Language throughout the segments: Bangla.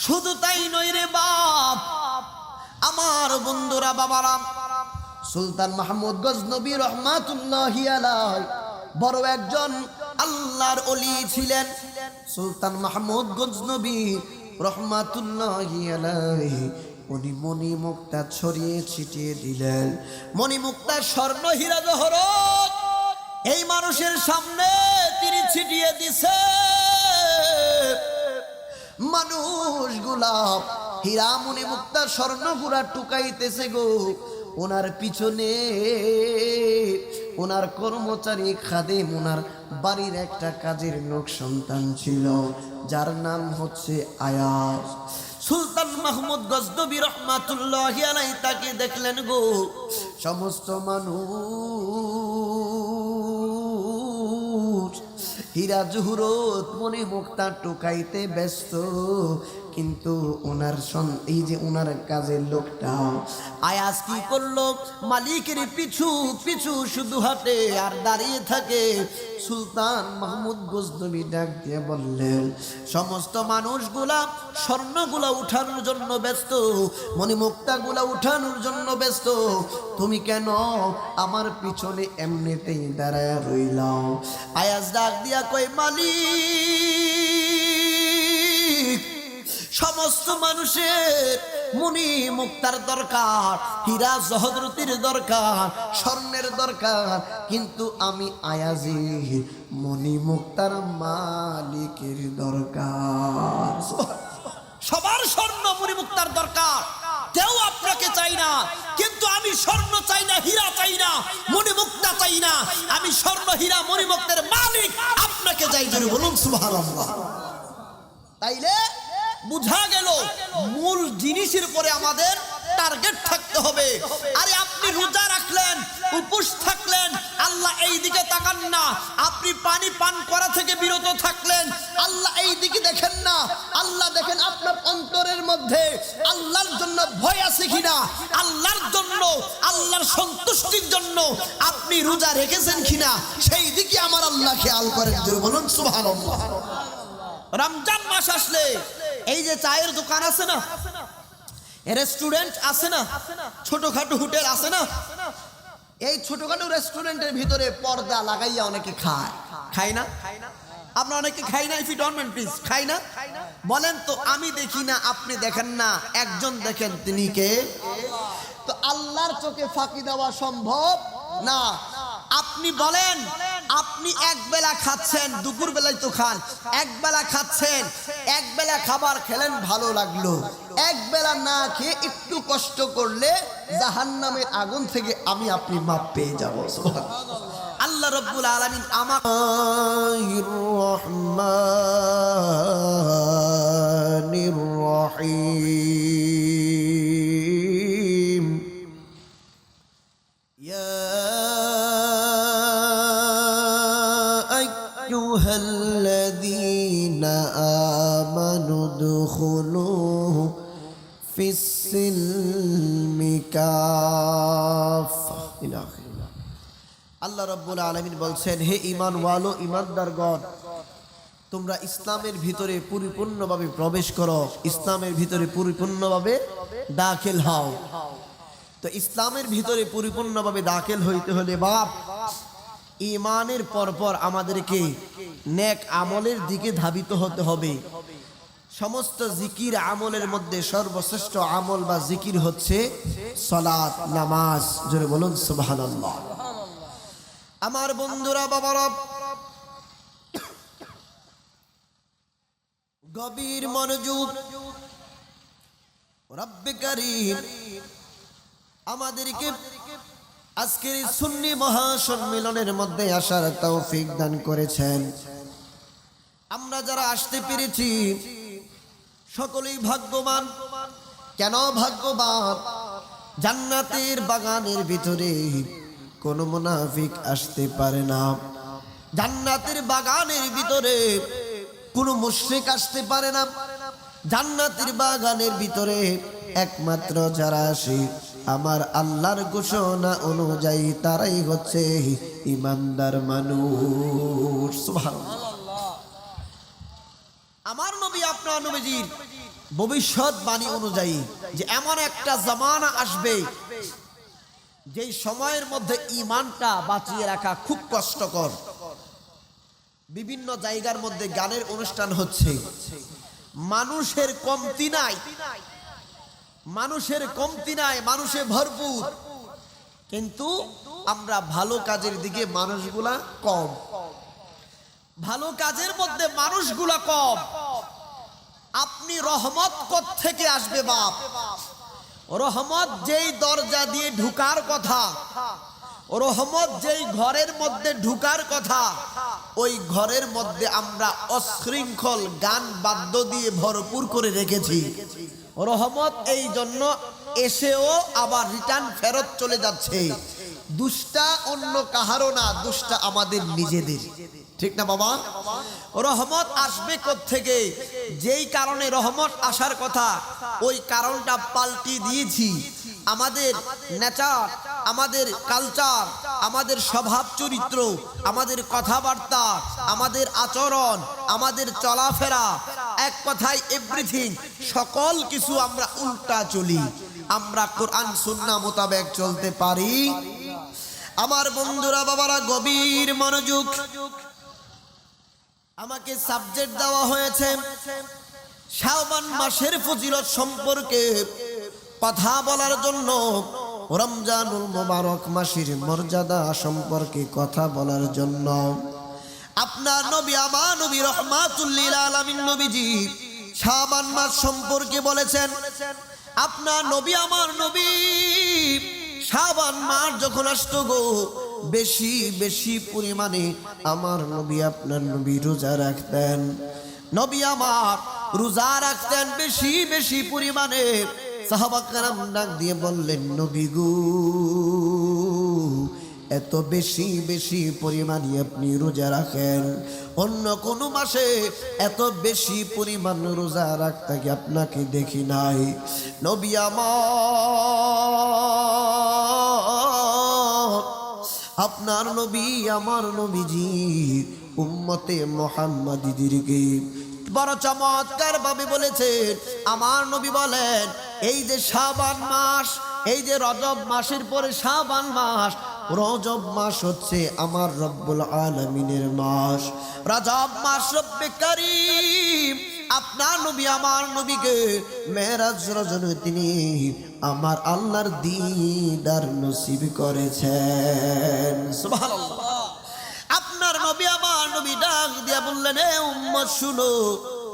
শুধু তাই নয় রে বাপ, আমার বন্ধুরা বাবারা, সুলতান মাহমুদ গজনবী রহমাতুল্লাহি আলাইহি বড় একজন আল্লাহর ওলি ছিলেন। সুলতান মাহমুদ গজনবী রহমাতুল্লাহি আলাইহি উনি মণি মুক্তা ছড়িয়ে ছিটিয়ে দিলেন। মণি মুক্তা স্বর্ণ হীরা জহরত এই মানুষের সামনে তিনি ছিটিয়ে দিছে। মানুষগুলা হীরা মণি মুক্তা স্বর্ণগুলা টুকাইতেছে গো। ওনার পিছনে ওনার কর্মচারী খাদেম, ওনার বাড়ির একটা কাজের লোক সন্তান ছিল যার নাম হচ্ছে আয়াস। সুলতান মাহমুদ গজনবী রহমাতুল্লাহি আলাইহি তাকে দেখলেন গো, সমস্ত মানুষ হীরা জহুরত মণি মুক্তা টুকাইতে ব্যস্ত, কিন্তু ওনার এই যে ওনার কাজের লোকটা আয়াজ কি করলো, মালিকের পিছু পিছু শুধু হাঁটে আর দাঁড়িয়ে থাকে। সুলতান মাহমুদ গজনবী ডাক দিয়ে বললেন, সমস্ত মানুষগুলা স্বর্ণগুলা উঠানোর জন্য ব্যস্ত, মণিমুক্তাগুলা উঠানোর জন্য ব্যস্ত, তুমি কেন আমার পিছনে এমনিতেই দাঁড়ায় রইলাম? আয়াজ ডাক দিয়া কই, মালিক, সমস্ত মানুষের মণি মুক্তার দরকার, হীরা জহরতের দরকার, স্বর্ণের দরকার, কিন্তু আমি আয়াজির মণি মুক্তার মালিকের দরকার। সবার স্বর্ণ মণি মুক্তার দরকার, কেউ আপনাকে চাই না, কিন্তু আমি স্বর্ণ চাই না, হীরা চাই না, মণি মুক্তা চাই না, আমি স্বর্ণ হীরা মণি মুক্তার মালিক আপনাকে চাই। জোরে বলুন সুবহানাল্লাহ। তাইলে বুঝা গেল মূল জিনিসের পরে আমাদের টার্গেট থাকতে হবে। আরে আপনি রোজা রাখলেন, উপোস থাকলেন, আল্লাহ এই দিকে তাকান না। আপনি পানি পান করা থেকে বিরত থাকলেন, আল্লাহ এই দিকে দেখেন না। আল্লাহ দেখেন আপনার অন্তরের মধ্যে আল্লাহর জন্য ভয় আছে কিনা, আল্লাহর জন্য, আল্লাহর সন্তুষ্টির জন্য আপনি রোজা রেখেছেন কিনা, সেই দিকে আমার আল্লাহ খেয়াল করেন। জোরে বলুন সুবহানাল্লাহ। রমজান মাস আসলে এই যে চায়ের দোকান আছে না, রেস্টুরেন্ট আছে না, ছোটখাটো হোটেল আছে না, এই ছোটখাটো রেস্টুরেন্টের ভিতরে পর্দা লাগাইয়া অনেকে খায়, খায় না? আপনারা অনেকে খাই না? If you don't mind please, খাই না? বলেন তো, আমি দেখি না, আপনি দেখেন না, একজন দেখেন, তিনি কে? তো আল্লাহর চোখে ফাঁকি দেওয়া সম্ভব না। আপনি বলেন, আপনি এক বেলা খাচ্ছেন, দুপুর বেলায় তো খান, এক বেলা খাচ্ছেন, এক বেলা খাবার খেলেন, ভালো লাগলো, এক বেলা না খেয়ে একটু কষ্ট করলে জাহান্নামের আগুন থেকে আমি আপনি মাপ পেয়ে যাব। আল্লাহ রাব্বুল আলামিন আমাদের রহমানির রহিম, ইয়া আইয়ুহাল্লাযীনা আমানু দুখুলু ফিস-সিলমি কাফা। আল্লাহ রাব্বুল আলামিন বলছেন, হে ঈমানওয়ালো, ঈমানদারগণ, তোমরা ইসলামের ভিতরে পরিপূর্ণভাবে প্রবেশ করো, ইসলামের ভিতরে পরিপূর্ণভাবে দাখিল হও। তো ইসলামের ভিতরে পরিপূর্ণভাবে দাখিল হইতে হলে বাপ, ঈমানের পরপর আমাদেরকে নেক আমলের দিকে ধাবিত হতে হবে। সমস্ত জিকির আমলের মধ্যে সর্বশ্রেষ্ঠ আমল বা জিকির হচ্ছে সালাত, নামাজ। জোরে বলুন সুবহানাল্লাহ। আমার বন্ধুরা বাবারা, গভীর মনোযোগ, রব্বে কারীম আমাদেরকে আজকের সুন্নি মহাসম্মেলনের মধ্যে আসার তৌফিক দান করেছেন। আমরা যারা আসতে পেরেছি সকলেই ভাগ্যবান। কেন ভাগ্যবান? জান্নাতের বাগানের ভিতরে কোনো মুনাফিক আসতে পারে না, জান্নাতের বাগানের ভিতরে কোনো মুশরিক আসতে পারে না, জান্নাতের বাগানের ভিতরে একমাত্র যারা আসে আমার আল্লাহর ঘোষণা অনুযায়ী তারাই হচ্ছে ঈমানদার মানুষ। সুবহানাল্লাহ। আমার নবী আপনার নবীজির ভবিষ্যৎবাণী অনুযায়ী যে এমন একটা জামানা আসবে যেই সময়ের মধ্যে ঈমানটা বাঁচিয়ে রাখা খুব কষ্টকর। বিভিন্ন জায়গার মধ্যে গানের অনুষ্ঠান হচ্ছে, মানুষের কমতি নাই, মানুষে ভরপুর, কিন্তু আমরা ভালো কাজের দিকে মানুষগুলা কম, ভালো কাজের মধ্যে মানুষগুলা কম। আপনি রহমত কোত্থেকে আসবে বাপ? রহমত যেই দরজা দিয়ে ঢুকার কথা, রহমত যেই ঘরের মধ্যে ঢুকার কথা, ওই ঘরের মধ্যে আমরা অশৃঙ্খল গান বাদ্য দিয়ে ভরপুর করে রেখেছি। রহমত এই জন্য এসেও আবার রিটার্ন ফেরত চলে যাচ্ছে। দুষ্টা অন্য কাহারও না, দুষ্টা আমাদের নিজেদের, ঠিক না বাবা? রহমত আসবে কোত্থেকে? যেই কারণে রহমত আসার কথা ওই কারণটা পাল্টে দিয়েছি। আমাদের নেচার, আমাদের কালচার, আমাদের স্বভাব চরিত্র, আমাদের কথাবার্তা, আমাদের আচরণ, আমাদের চলাফেরা, এক কথায় এভরিথিং, সকল কিছু আমরা উল্টা চলি। আমরা কোরআন সুন্নাহ মোতাবেক চলতে পারি? আমার বন্ধুরা, বাবারা, গভীর মনোযোগ। আমাকে সাবজেক্ট দেওয়া হয়েছে শাবান মাসের ফজিলত সম্পর্কে কথা বলার জন্য, রমজানুল মুবারক মাসের মর্যাদা সম্পর্কে কথা বলার জন্য। আপনার নবী, আমার নবী রাহমাতুল লিল আলামিন নবীজি শাবান মাস সম্পর্কে বলেছেন। আপনার নবী, আমার নবী শাবান মাস যখন আসতো গো, বেশি বেশি পরিমাণে আমার নবী, আপনার নবী রোজা রাখতেন। নবী আমার রোজা রাখতেন বেশি বেশি পরিমাণে। সাহাবা কেরাম ডাক দিয়ে বললেন, নবী গো, এত বেশি বেশি পরিমাণে আপনি রোজা রাখেন, অন্য কোন মাসে এত বেশি পরিমাণ রোজা রাখতে কি আপনাকে দেখি নাই। নবী আমার, আপনার নবী, আমার নবীজি উম্মতে মুহাম্মাদীদেরকে বড় চমৎকার ভাবে বলেছেন। আমার নবী বলেন, এই যে শাবান মাস, এই যে রজব মাসের পরে শাবান মাস, রজব মাস হচ্ছে আমার রব্বুল আলামিনের মাস। রজব মাস রব্বে কারীম আপনার নবী, আমার নবীকে মেরাজ রজনী তিনি আমার আল্লাহর দিদার নসিব করেছেন। সুবহানাল্লাহ। আপনার নবী, আমার নবী ডাক দিয়া বললেন, এ উম্মত শুনো,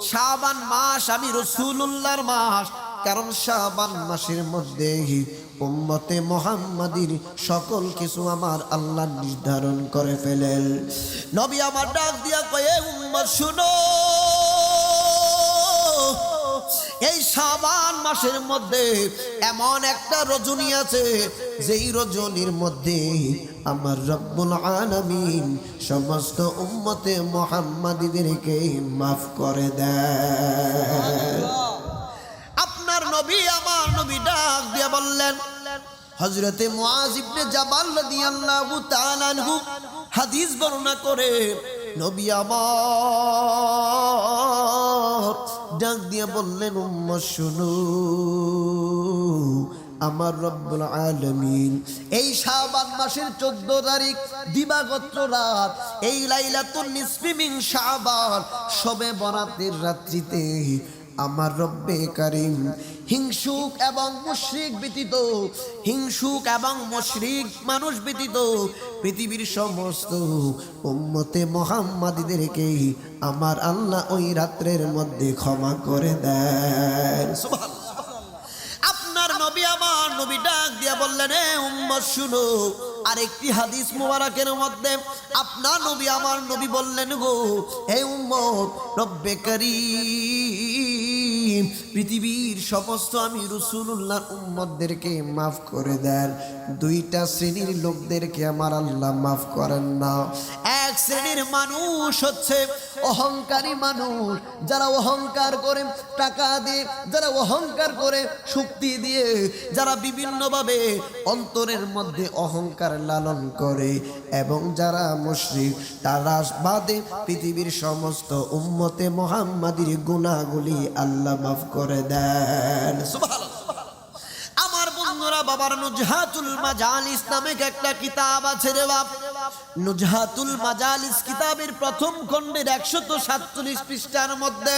শাবান মাস আমি রাসূলুল্লাহর মাস, কারণ শাবান মাসের মধ্যে উম্মতে মুহাম্মাদীর সকল কিছু আমার আল্লাহ নির্ধারণ করে ফেলেন। নবী আমার ডাক দিয়া কয়, এ উম্মত শুনো, এই শাবান মাসের মধ্যে এমন একটা রজনী আছে, যেই রজনীর মধ্যে আমার রব্বুল আলামিন সমস্ত উম্মতে মুহাম্মাদীদেরকে মাফ করে দেয়। আপনার নবী, আমার নবী ডাক দিয়ে বললেন, হযরতে মুআজ ইবনে জাবাল রাদিয়াল্লাহু তাআলা আনহু হাদিস বর্ণনা করে, নবী আমার ডাক দিয়ে বললেন, উম্মত শুনো, আমার রব্বুল আলামিন এই শাবান মাসের 14 তারিখ দিবাগত রাত, এই লাইলাতুন নিসফি মিন শাবান, শবে বরাতের রাত্রিতে আমার রব্বে কারীম হিংসুক এবং মুশরিক ব্যতীত, হিংসুক এবং মুশরিক মানুষ ব্যতীত পৃথিবীর সমস্ত উম্মতে মুহাম্মাদীদেরকে আমার আল্লাহ ওই রাত্রের মধ্যে ক্ষমা করে দেন। সুবহানাল্লাহ। আপনার নবী, আমার নবী ডাক দিয়া বললেন, এ উম্মত শুনো, আরেকটি হাদিস মুবারকের মধ্যে আপনার নবী, আমার নবী বললেন, গো হে উম্মত, রব্বে কারীম পৃথিবীর সমস্ত আমি রাসূলুল্লাহর উম্মতদেরকে মাফ করে দেন। দুইটা শ্রেণীর লোকদেরকে আমার আল্লাহ মাফ করেন না। এক শ্রেণীর মানুষ হচ্ছে অহংকারী মানুষ, যারা অহংকার করে টাকা দিয়ে, যারা অহংকার করে শক্তি দিয়ে, যারা বিভিন্নভাবে অন্তরের মধ্যে অহংকার লালন করে, এবং যারা মুশরিক তারা বাদে পৃথিবীর সমস্ত উম্মতে মুহাম্মাদির গুনাহগুলি আল্লাহ মাফ করে দেন। সুবহানাল্লাহ। আমার বন্ধুরা, বাবার নুজহাতুল মাজালিস নামক একটা কিতাব আছে রে বাপ। নুজহাতুল মাজালিস কিতাবের প্রথম খণ্ডের 147 পৃষ্ঠার মধ্যে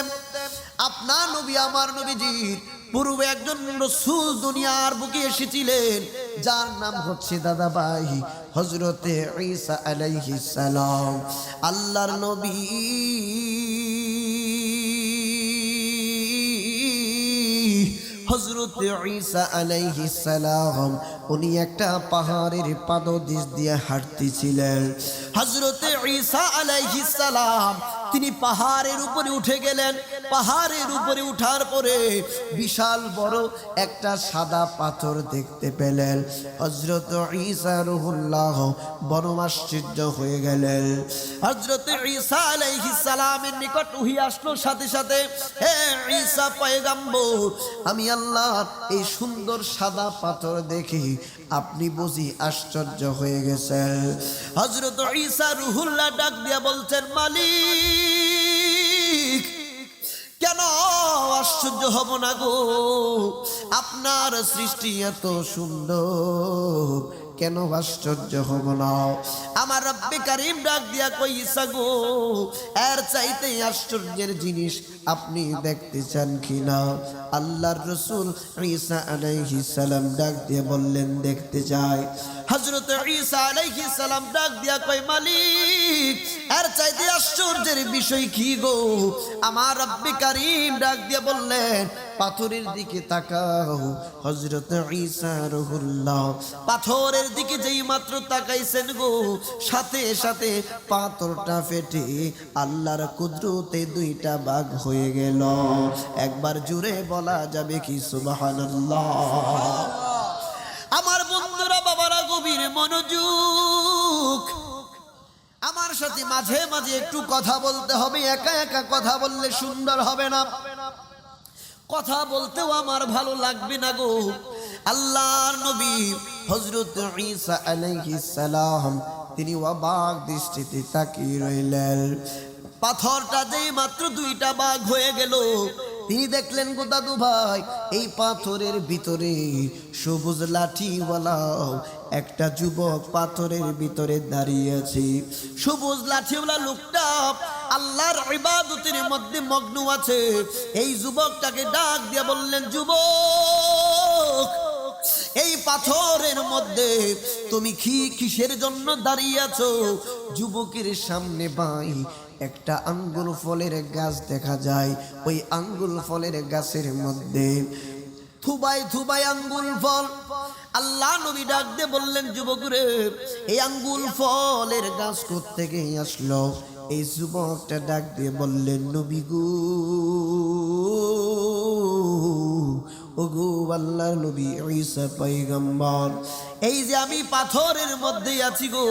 আপনার নবী, আমার নবীজির পূর্বে একজন রাসূল দুনিয়ার বুকে এসেছিলেন, যার নাম হচ্ছে দাদা ভাই হযরতে ঈসা আলাইহিস সালাম। আল্লাহর নবী হযরতে ঈসা আলাইহিস সালাম উনি একটা পাহাড়ের পাদদেশ দিয়ে হাঁটতেছিলেন। হযরতে ঈসা আলাইহিস সালাম তিনি পাহাড়ের উপরে উঠে গেলেন। পাহাড়ের উপরে উঠার পরে বিশাল বড় একটা সাদা পাথর দেখতে পেলেন। হযরত ঈসা রূহুল্লাহ বড় আশ্চর্য হয়ে গেলেন। হযরত ঈসা আলাইহিস সালামের নিকট ওহী আসলো সাথে সাথে, হে ঈসা পয়গম্বর, আমি আল্লাহর এই সুন্দর সাদা পাথর দেখি আপনি বুঝি আশ্চর্য হয়ে গেছেন। হযরত ঈসা রূহুল্লাহ ডাক দিয়া বলছেন, মালিক, কেন আশ্চর্য হব না গো, আপনার সৃষ্টি এত সুন্দর, কেন আশ্চর্য হব না? আমার রব্বে কারীম ডাক দিয়া কই, ঈসা গো, এর চাইতে আশ্চর্যের জিনিস আপনি দেখতে চান কিনা? আল্লাহর রাসূল ঈসা আলাইহিস সালাম ডাক দিয়ে বললেন, দেখতে চাই। হযরত ঈসা আলাইহিস সালাম ডাক দিয়া কই, মালিক, এর চাইতে আশ্চর্যের বিষয় কি গো? আমার রব্বে কারীম ডাক দিয়ে বললেন, পাথরের দিকে তাকাও। হযরত ঈসা রূহুল্লাহ পাথরের দিকে যেই মাত্র তাকাইছেন গো, সাথে সাথে পাথরটা ফেটে আল্লাহর কুদরতে দুইটা ভাগ হয়ে গেল। একবার জুড়ে বলা যাবে কি সুবহানাল্লাহ? আমার বন্ধুরা, বাবারা, গভীর মনোযোগ। আমার সাথে মাঝে মাঝে একটু কথা বলতে হবে, একা একা কথা বললে সুন্দর হবে না, কথা বলতেও আমার ভালো লাগবে না গো। আল্লাহর নবী হযরত ঈসা আলাইহিস সালাম তিনি অবাক দৃষ্টিতে তাকিয়ে রইলেন। পাথরটা যেই মাত্র দুইটা ভাগ হয়ে গেল, তিনি দেখলেন গো দাদু ভাই, এই পাথরের ভিতরে সবুজ লাঠিওয়ালা একটা যুবক পাথরের ভিতরে দাঁড়িয়ে আছে। সবুজ লাঠিওয়ালা লোকটা আল্লাহর ইবাদতের মধ্যে মগ্ন আছে। এই যুবকটাকে ডাক দিয়ে বললেন, যুবক, এই পাথরের মধ্যে তুমি কিসের জন্য দাঁড়িয়ে আছো? যুবকের সামনে ভাই একটা আঙ্গুল ফলের গাছ দেখা যায়। ওই আঙ্গুল ফলের গাছের মধ্যে থুবাই থুবাই আঙ্গুল ফল। আল্লাহ নবী ডাক দিয়ে বললেন, যুবক রে, এই আঙ্গুল ফলের গাছ কোত্থেকে আসলো? এই যুবকটা ডাক দিয়ে বললেন, নবী গো, ওগো আল্লাহর নবী ঈসা পয়গম্বর, এই যে আমি পাথরের মধ্যে আছি গো,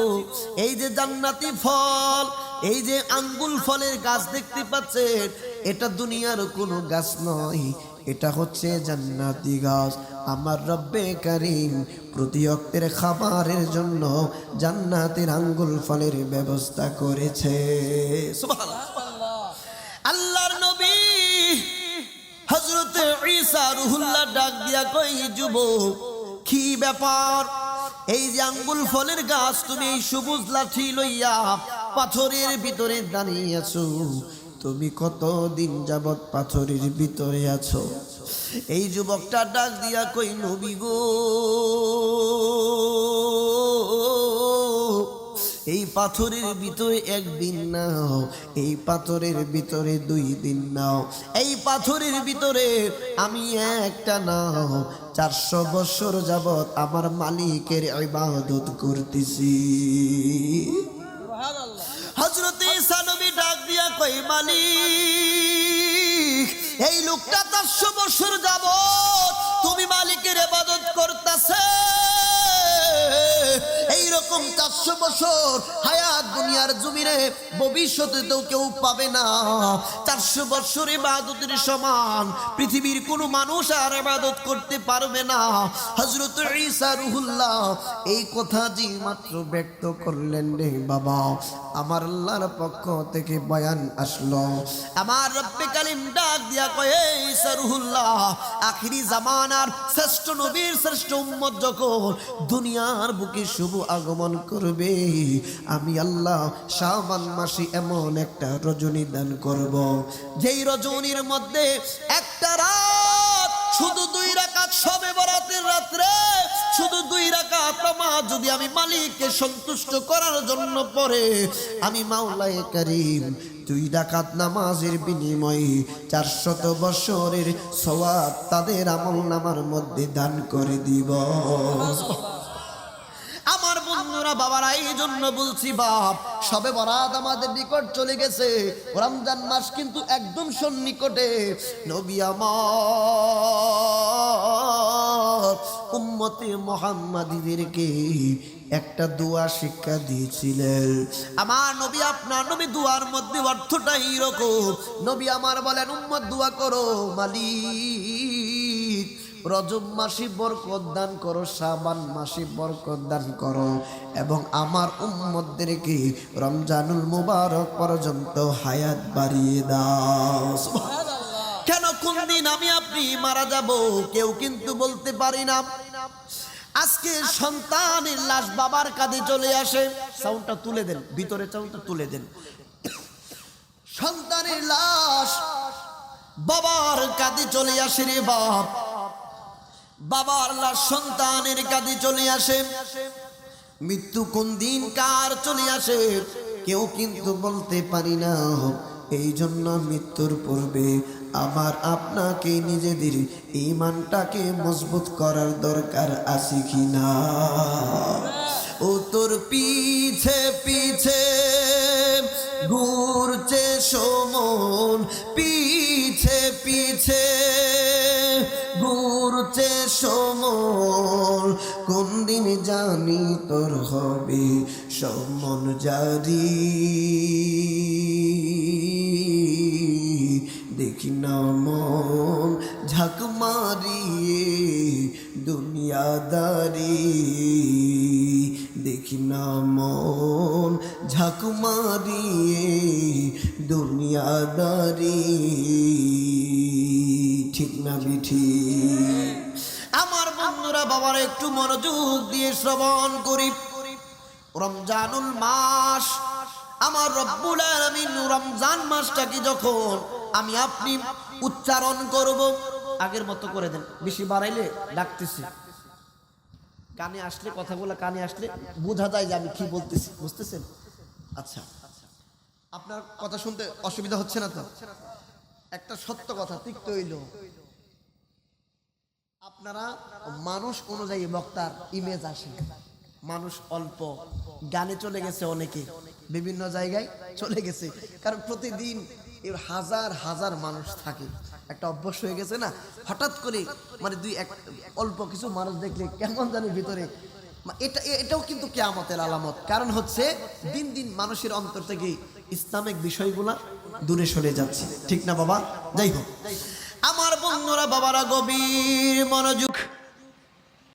এই যে জান্নাতি ফল, এই যে আঙ্গুল ফলের গাছ দেখতে পাচ্ছেন, এটা দুনিয়ার কোনো গাছ নয়, এটা হচ্ছে জান্নাতি গাছ। আমার রব্বে কারীম প্রতি ওয়াক্তের খাবারের জন্য জান্নাতের আঙ্গুল ফলের ব্যবস্থা করেছে। সুবহানাল্লাহ। আল্লাহর নবী হযরত ঈসা রূহুল্লাহ ডাক দিয়া কই, যুবক, কি ব্যাপার? এই যে আঙ্গুল ফলের গাছ, তুমি এই সবুজ লাঠি লইয়া পাথরের ভিতরে দাঁড়িয়ে আছো, তুমি কতদিন যাবত পাথরের ভিতরে আছো? এই যুবকটা ডাক দিয়া কই, নবী গো, এই পাথরের ভিতরে একদিন নাও, এই পাথরের ভিতরে 2 দিন নাও, এই পাথরের ভিতরে আমি একটা নাও 400 বছর যাবত আমার মালিকের ইবাদত করতেছি। সুবহানাল্লাহ। হযরত ঈসা নবী ডাক দিয়া কই, মালিক, এই লোকটা 400 বছর যাবত তুমি মালিকের ইবাদত করতেছে, এইরকম 400 বছর হায়াত দুনিয়ার জমিনে ভবিষ্যতেও কেউ পাবে না। 400 বছর ইবাদতের সমান পৃথিবীর কোনো মানুষ আর ইবাদত করতে পারবে না। হযরত ঈসা রুহুল্লাহ এই কথা যে মাত্র ব্যক্ত করলেন রে বাবা, আমার আল্লাহর পক্ষ থেকে বয়ান আসলো। আমার রব্বে কালিম ডাক দিয়া কয়, ঈসা রুহুল্লাহ আখিরি জামানার শ্রেষ্ঠ নবীর শ্রেষ্ঠ উম্মত যখন দুনিয়ার বুকে শুভ আগমন করবে, আমি আল্লাহ শাবান মাসে এমন একটা রজনী দান করব, যেই রজনীর মধ্যে একটা রাত শুধু 2 রাকাত, শবে বরাতের রাত্রে শুধু 2 রাকাত নামাজ যদি আমি মালিককে সন্তুষ্ট করার জন্য পড়ে, আমি মাওলায়ে কারীম 2 রাকাত নামাজের বিনিময়ে 400 বছরের সওয়াব তাদের আমলনামার মধ্যে দান করে দিব। আমার বন্ধুরা বাবারা, এই জন্য বলছি বাপ, শবে বরাত আমাদের নিকট চলে গেছে, রমজান মাস কিন্তু একদম সন্নিকটে। নবী আমার উম্মতে মুহাম্মাদীদেরকে একটা দোয়া শিক্ষা দিয়েছিলেন। আমার নবী, আপনার নবী দোয়ার মধ্যে অর্থটা এইরকম। নবী আমার বলেন, উম্মত দোয়া করো, মালিক রজব মাসে বরকত দান করো, শাবান মাসে বরকত দান করো, এবং আমার উম্মতদেরকে রমজানুল মুবারক পর্যন্ত হায়াত বাড়িয়ে দাও। কেন কোন দিন আমি আপনি মারা যাব কেউ কিন্তু বলতে পারি না। আজকে সন্তানের লাশ বাবার কাঁধে চলে আসে, সাউন্ডটা তুলে দেন, ভিতরে সাউন্ডটা তুলে দেন। সন্তানের লাশ বাবার কাঁধে চলে আসে রে বাপ, বাবার লাশ সন্তানের কাঁধে চলে আসে। মৃত্যু কোন দিন কার চলে আসে কেউ কিন্তু বলতে পারি না। এই জন্য মৃত্যুর পূর্বে আমার আপনাকে নিজেদের ঈমানটাকে মজবুত করার দরকার আছে কিনা। ও তোর পিছে পিছে ঘুরছে সমন, পিছে পিছে ঘুরছে সমন, কোন দিন জানি তোর হবে সমন জারি। দেখি না মন ঝাঁক মারিয়ে দুনিয়াদারি, দেখি না মন ঝাঁক মারিয়ে দুনিয়াদারি। ঠিক না বিঠি? আমার বন্ধুরা বাবারা, একটু মনোযোগ দিয়ে শ্রবণ করি। রমজানুল মাস, আমার রব্বুল আলামিন রমজান মাসটাকে যখন আমি আপনি উচ্চারণ করব, আগের মতো করে দেন, বেশি বাড়াইলে ডাকতেছি, কানে আসলে কথাগুলো কানে আসলে বোঝা যায় যে আমি কি বলতেছি, বুঝতেছেন? আচ্ছা, আপনার কথা শুনতে অসুবিধা হচ্ছে না তো? একটা সত্য কথা তিক্ত হইল, আপনারা মানুষ অনুযায়ী বক্তার ইমেজ আসে। মানুষ অল্প, গানে চলে গেছে অনেকে, বিভিন্ন জায়গায় চলে গেছে, কারণ প্রতিদিন এর হাজার হাজার মানুষ থাকে, একটা অভ্যাস হয়ে গেছে না। হঠাৎ করে মানে অল্প কিছু মানুষ দেখলে কেমন জানি ভিতরে, এটাও কিন্তু কিয়ামতের আলামত। কারণ হচ্ছে দিন দিন মানুষের অন্তর থেকে ইসলামিক বিষয়গুলা দূরে সরে যাচ্ছে, ঠিক না বাবা? যাই হোক, আমার বন্ধুরা বাবারা, গভীর মনোযোগ